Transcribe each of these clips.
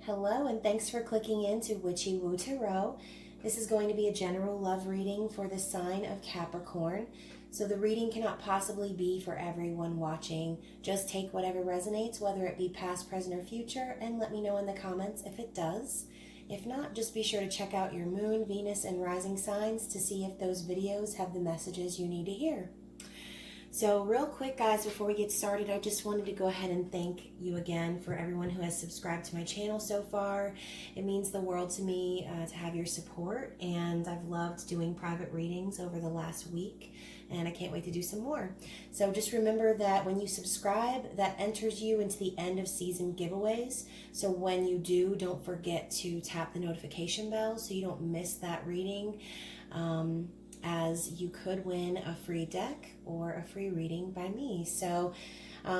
Hello, and thanks for clicking into Witchy-Woo Tarot. This is going to be a general love reading for the sign of Capricorn. So the reading cannot possibly be for everyone watching. Just take whatever resonates, whether it be past, present, or future, and let me know in the comments if it does. If not, just be sure to check out your moon, Venus, and rising signs to see if those videos have the messages you need to hear. So real quick, guys, before we get started, I just wanted to go ahead and thank you again for everyone who has subscribed to my channel so far. It means the world to me to have your support, and I've loved doing private readings over the last week, and I can't wait to do some more. So just remember that when you subscribe, that enters you into the end of season giveaways. So when you do, don't forget to tap the notification bell so you don't miss that reading. As you could win a free deck or a free reading by me. So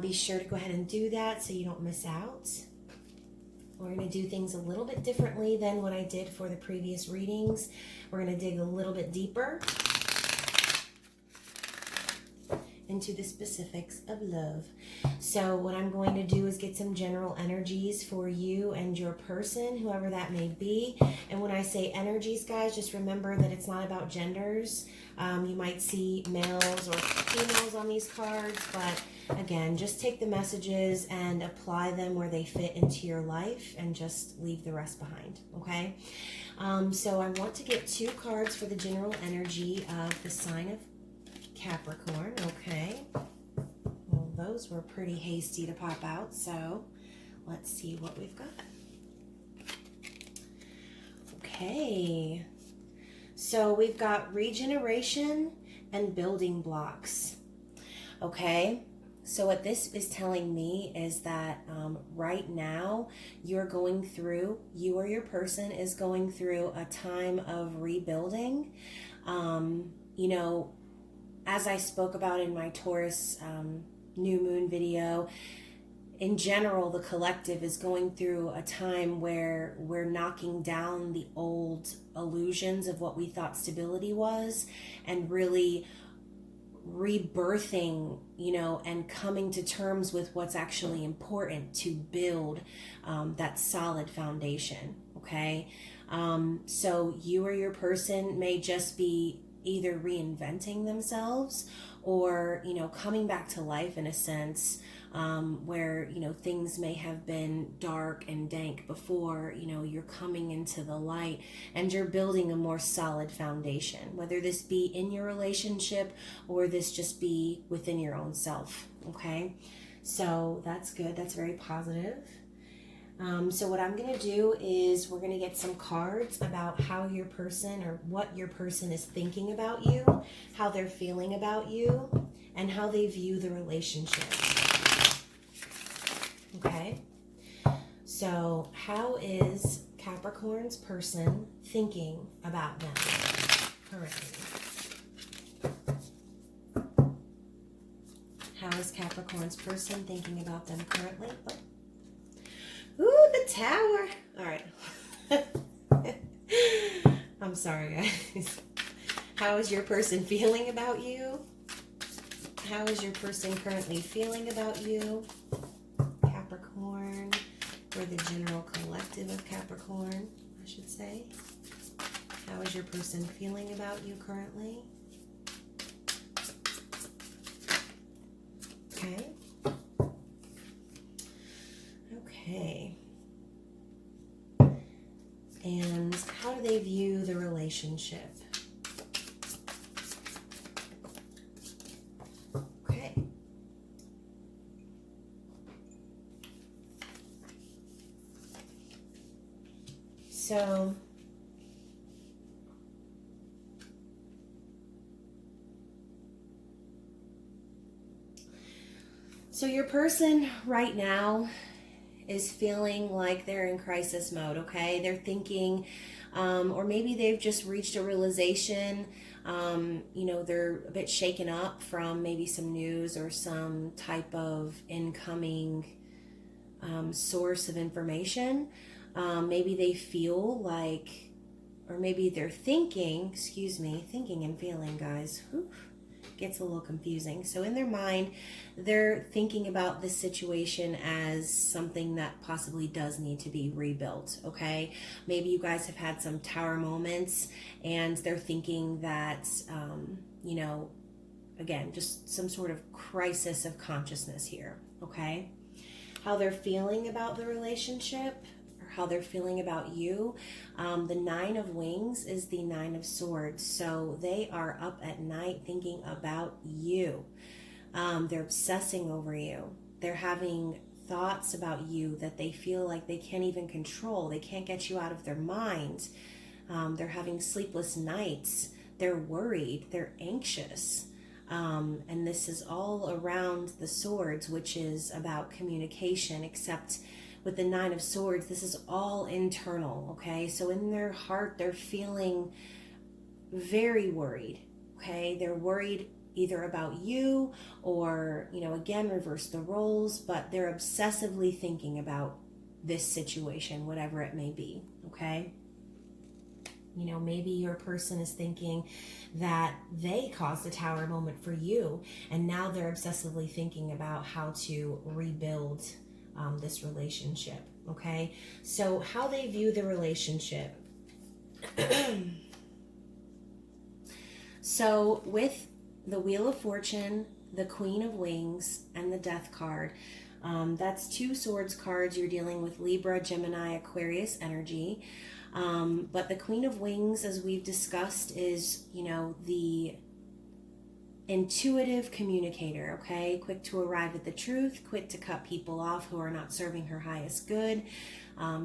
be sure to go ahead and do that so you don't miss out. We're going to do things a little bit differently than what I did for the previous readings. We're going to dig a little bit deeper into the specifics of love. So what I'm going to do is get some general energies for you and your person, whoever that may be. And when I say energies, guys, just remember that it's not about genders. You might see males or females on these cards, but again, just take the messages and apply them where they fit into your life and just leave the rest behind, okay? So I want to get 2 cards for the general energy of the sign of Capricorn. Okay, well, those were pretty hasty to pop out, so let's see what we've got. Okay, so we've got regeneration and building blocks. Okay, so what this is telling me is that right now you're going through, you or your person is going through a time of rebuilding. You know, as I spoke about in my Taurus new moon video, in general, the collective is going through a time where we're knocking down the old illusions of what we thought stability was and really rebirthing, you know, and coming to terms with what's actually important to build that solid foundation, okay? So you or your person may just be either reinventing themselves or, you know, coming back to life in a sense, where, you know, things may have been dark and dank before, you know, you're coming into the light and you're building a more solid foundation, whether this be in your relationship or this just be within your own self, okay? So that's good. That's very positive. So what I'm going to do is we're going to get some cards about how your person or what your person is thinking about you, how they're feeling about you, and how they view the relationship. Okay? So how is Capricorn's person thinking about them currently? How is Capricorn's person thinking about them currently? Oh. Ooh, the Tower. All right. I'm sorry, guys. How is your person feeling about you? How is your person currently feeling about you? Capricorn, or the general collective of Capricorn, I should say. How is your person feeling about you currently? Okay. Okay. And how do they view the relationship? Okay. So your person right now is feeling like they're in crisis mode, okay? They're thinking, or maybe they've just reached a realization, you know, they're a bit shaken up from maybe some news or some type of incoming source of information. Maybe they feel like, or maybe they're thinking, excuse me, thinking and feeling, guys. Whew. gets a little confusing. So in their mind, they're thinking about this situation as something that possibly does need to be rebuilt, okay? Maybe you guys have had some tower moments and they're thinking that, you know, again, just some sort of crisis of consciousness here, okay? How they're feeling about the relationship, or how they're feeling about you. The 9 of Wings is the 9 of Swords. So they are up at night thinking about you. They're obsessing over you. They're having thoughts about you that they feel like they can't even control. They can't get you out of their mind. They're having sleepless nights. They're worried. They're anxious. And this is all around the Swords, which is about communication, except with the 9 of Swords, this is all internal, okay? So in their heart, they're feeling very worried, okay? They're worried either about you or, you know, again, reverse the roles, but they're obsessively thinking about this situation, whatever it may be, okay? You know, maybe your person is thinking that they caused a tower moment for you, and now they're obsessively thinking about how to rebuild this relationship, okay? So how they view the relationship. So with the Wheel of Fortune, the Queen of Wings, and the Death card, that's 2 Swords cards. You're dealing with Libra, Gemini, Aquarius energy. But the Queen of Wings, as we've discussed, is, you know, the intuitive communicator, okay? Quick to arrive at the truth, quick to cut people off who are not serving her highest good.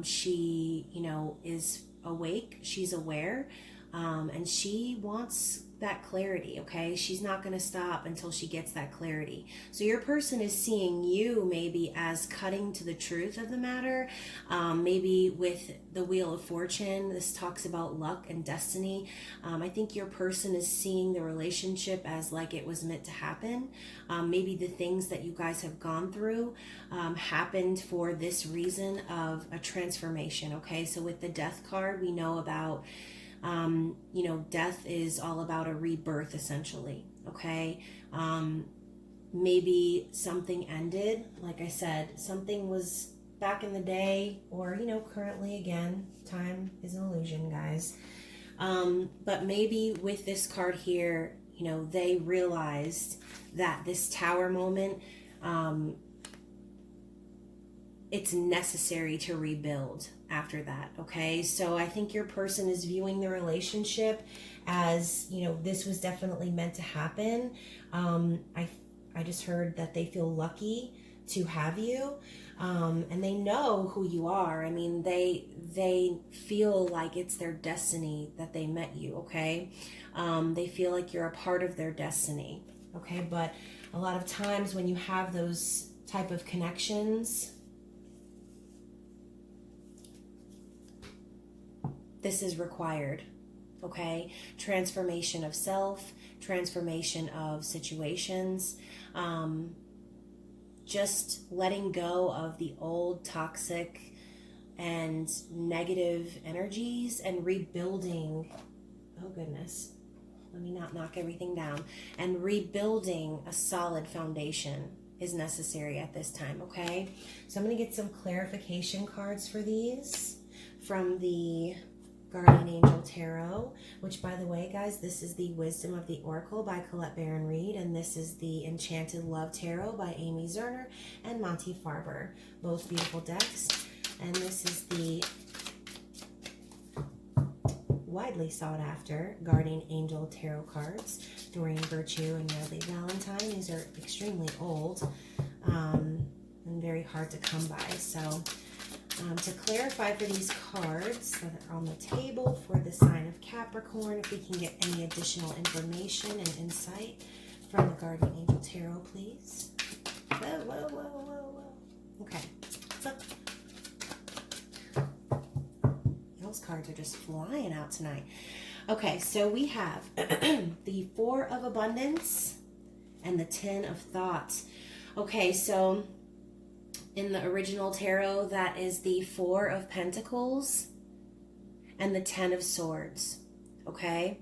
She, you know, is awake, she's aware, and she wants that clarity, okay? She's not going to stop until she gets that clarity. So your person is seeing you maybe as cutting to the truth of the matter. Maybe with the Wheel of Fortune, this talks about luck and destiny. I think your person is seeing the relationship as like it was meant to happen. Maybe the things that you guys have gone through happened for this reason of a transformation, okay? So with the Death card, we know about you know, death is all about a rebirth, essentially, okay? Maybe something ended, like I said, something was back in the day, or, you know, currently, again, time is an illusion, guys. But maybe with this card here, you know, they realized that this tower moment, it's necessary to rebuild after that, okay? So I think your person is viewing the relationship as, you know, this was definitely meant to happen. I just heard that they feel lucky to have you, and they know who you are. I mean, they feel like it's their destiny that they met you, okay? They feel like you're a part of their destiny, okay? But a lot of times when you have those type of connections, this is required, okay? Transformation of self, transformation of situations, just letting go of the old toxic and negative energies and rebuilding, oh goodness, let me not knock everything down, and rebuilding a solid foundation is necessary at this time, okay? So I'm going to get some clarification cards for these from the Guardian Angel Tarot, which, by the way, guys, this is the Wisdom of the Oracle by Colette Baron Reed, and this is the Enchanted Love Tarot by Amy Zerner and Monty Farber. Both beautiful decks. And this is the widely sought after Guardian Angel Tarot cards, Doreen Virtue and Yardley Valentine. These are extremely old and very hard to come by. So to clarify for these cards that are on the table for the sign of Capricorn, if we can get any additional information and insight from the Guardian Angel Tarot, please. Whoa, whoa, whoa, whoa, whoa. Okay. So, those cards are just flying out tonight. Okay, so we have the 4 of Abundance and the 10 of Thoughts. Okay, so in the original tarot, that is the 4 of Pentacles and the 10 of Swords, okay?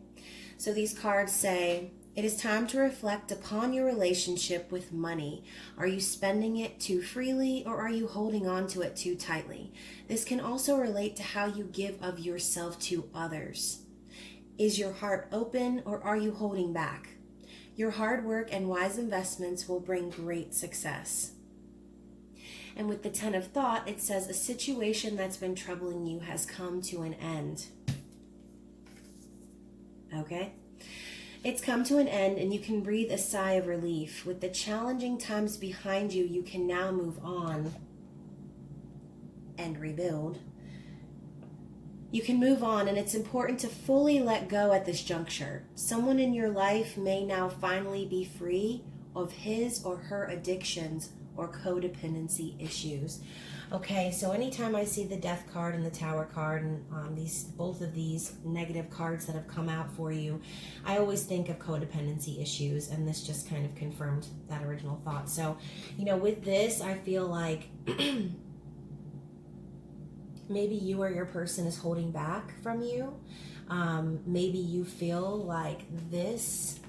So these cards say, It is time to reflect upon your relationship with money. Are you spending it too freely, or are you holding on to it too tightly? This can also relate to how you give of yourself to others. Is your heart open, or are you holding back? Your hard work and wise investments will bring great success. And with the 10 of Thought, it says a situation that's been troubling you has come to an end. Okay? It's come to an end, and you can breathe a sigh of relief. With the challenging times behind you, you can now move on and rebuild. You can move on, and it's important to fully let go at this juncture. Someone in your life may now finally be free of his or her addictions or codependency issues. Okay, so anytime I see the Death card and the Tower card, and both of these negative cards that have come out for you, I always think of codependency issues, and this just kind of confirmed that original thought. So, with this, I feel like maybe you or your person is holding back from you. Maybe you feel like this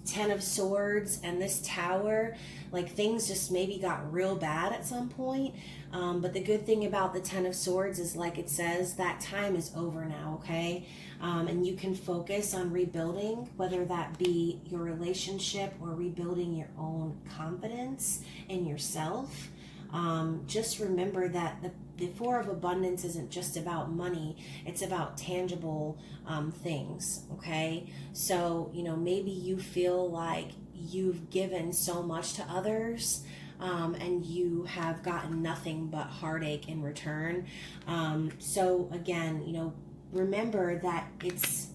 10 of Swords and this Tower, like things just maybe got real bad at some point. But the good thing about the 10 of Swords is, like it says, that time is over now, okay? And you can focus on rebuilding, whether that be your relationship or rebuilding your own confidence in yourself. Just remember that the Four of Abundance isn't just about money, it's about tangible things, okay? So, maybe you feel like you've given so much to others, and you have gotten nothing but heartache in return. So again, remember that it's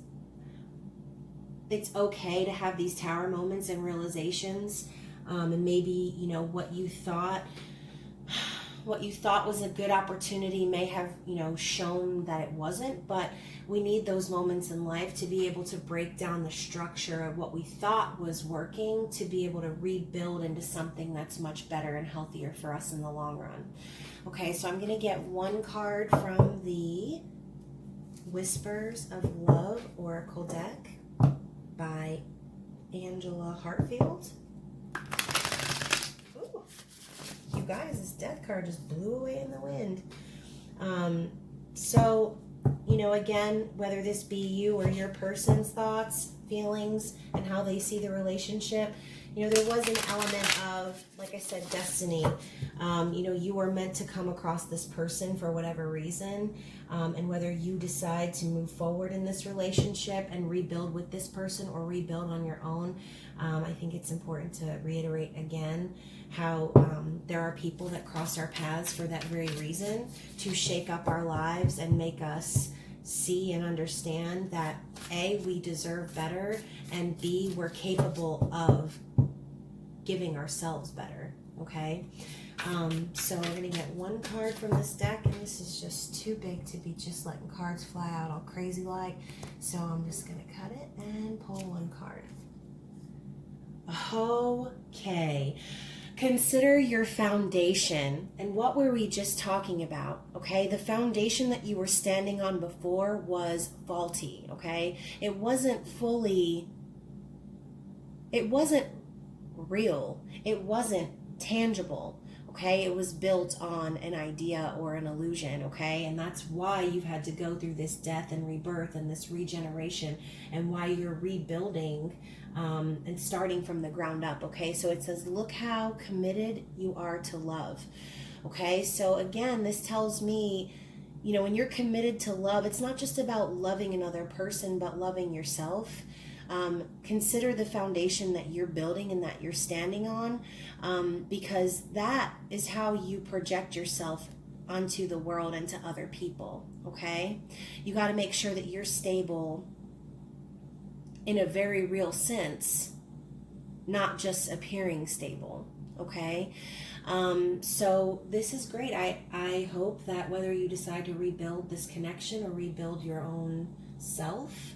okay to have these Tower moments and realizations, and maybe, what you thought was a good opportunity may have, shown that it wasn't, but we need those moments in life to be able to break down the structure of what we thought was working, to be able to rebuild into something that's much better and healthier for us in the long run. Okay, so I'm going to get one card from the Whispers of Love Oracle deck by Angela Hartfield. You guys, this Death card just blew away in the wind. So, again, whether this be you or your person's thoughts, feelings, and how they see the relationship, there was an element of, like I said, destiny. You were meant to come across this person for whatever reason, and whether you decide to move forward in this relationship and rebuild with this person or rebuild on your own, I think it's important to reiterate again how there are people that cross our paths for that very reason, to shake up our lives and make us see and understand that A, we deserve better, and B, we're capable of giving ourselves better, okay? So we're going to get one card from this deck, and this is just too big to be just letting cards fly out all crazy like, so I'm just going to cut it and pull one card. Okay. Consider your foundation. And what were we just talking about? Okay, the foundation that you were standing on before was faulty, okay? It wasn't real. It wasn't tangible, okay? It was built on an idea or an illusion, okay? And that's why you've had to go through this death and rebirth and this regeneration, and why you're rebuilding and starting from the ground up, okay? So it says, look how committed you are to love, okay? So again, this tells me, when you're committed to love, it's not just about loving another person, but loving yourself. Consider the foundation that you're building and that you're standing on, because that is how you project yourself onto the world and to other people, okay? You got to make sure that you're stable in a very real sense, not just appearing stable, okay? So this is great. I hope that whether you decide to rebuild this connection or rebuild your own self,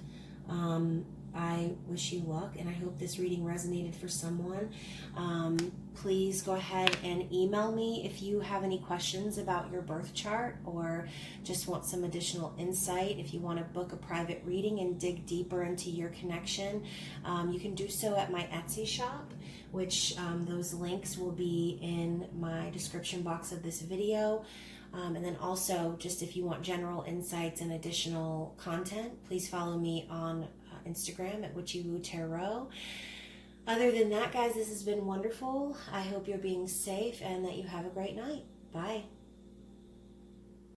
I wish you luck, and I hope this reading resonated for someone. Please go ahead and email me if you have any questions about your birth chart or just want some additional insight. If you want to book a private reading and dig deeper into your connection, you can do so at my Etsy shop, which those links will be in my description box of this video. And then also, just if you want general insights and additional content, please follow me on Instagram at Witchy-Woo Tarot. Other than that, guys, this has been wonderful. I hope you're being safe and that you have a great night. Bye.